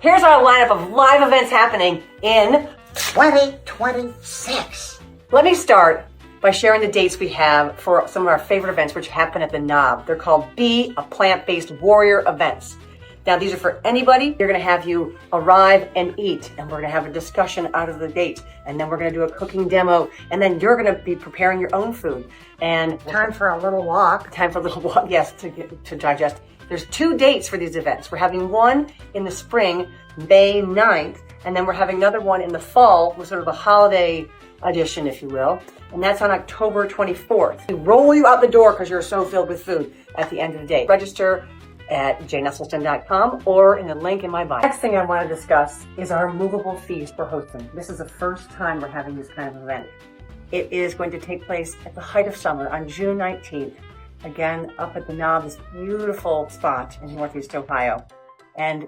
Here's our lineup of live events happening in 2026. Let me start by sharing the dates we have for some of our favorite events which happen at the Knob. They're called Be a Plant-Based Warrior events. Now, these are for anybody. We're going to have you arrive and eat, and we're going to have a discussion out of the date, and then we're going to do a cooking demo, and then you're going to be preparing your own food. And Time for a little walk. time for a little walk, yes, to digest. There's 2 dates for these events. We're having one in the spring, May 9th, and then we're having another one in the fall, with sort of a holiday edition, if you will, and that's on October 24th. We roll you out the door because you're so filled with food at the end of the day. Register at janeesselstyn.com or in the link in my bio. Next thing I want to discuss is our Moveable Feast we're hosting. This is the first time we're having this kind of event. It is going to take place at the height of summer on June 19th. Again, up at the Knob, this beautiful spot in Northeast Ohio. And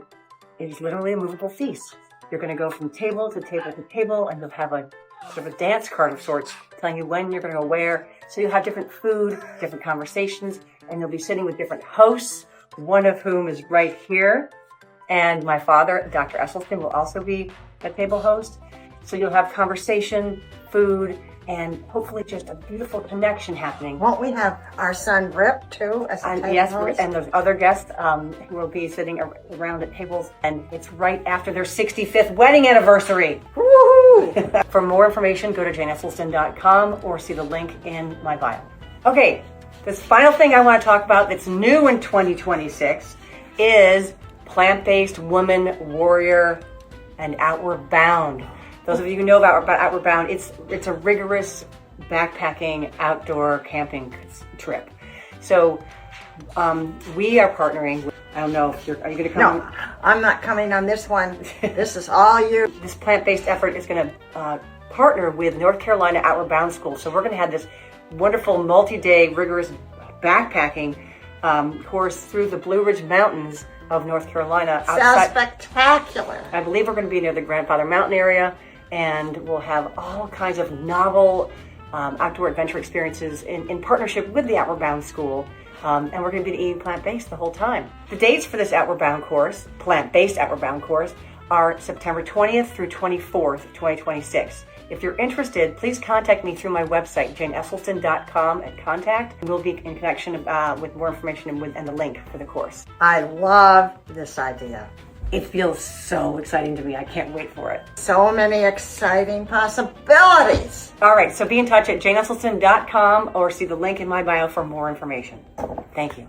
it is literally a movable feast. You're going to go from table to table to table, and you'll have a sort of a dance card of sorts telling you when you're going to go where. So you'll have different food, different conversations, and you'll be sitting with different hosts, one of whom is right here. And my father, Dr. Esselstyn, will also be a table host. So you'll have conversation, food, and hopefully just a beautiful connection happening. Won't we have our son Rip too as a And table yes, host? and those other guests who will be sitting around at tables. And it's right after their 65th wedding anniversary. Woohoo! For more information, go to janeesselstyn.com or see the link in my bio. Okay, this final thing I want to talk about that's new in 2026 is Plant-Based Woman Warrior and Outward Bound. Those of you who know about Outward Bound, it's a rigorous backpacking outdoor camping trip. So we are partnering with, I don't know if are you going to come? No, I'm not coming on this one. This is all you. This plant-based effort is going to partner with North Carolina Outward Bound School. So we're going to have this wonderful multi-day rigorous backpacking course through the Blue Ridge Mountains of North Carolina. Sounds spectacular. I believe we're going to be near the Grandfather Mountain area, and we'll have all kinds of novel outdoor adventure experiences in partnership with the Outward Bound School. And we're going to be eating plant-based the whole time. The dates for this Outward Bound course, plant-based Outward Bound course, are September 20th through 24th, 2026. If you're interested, please contact me through my website, janeesselstyn.com, at contact. And we'll be in connection with more information and the link for the course. I love this idea. It feels so exciting to me. I can't wait for it. So many exciting possibilities. All right, so be in touch at janeesselstyn.com or see the link in my bio for more information. Thank you.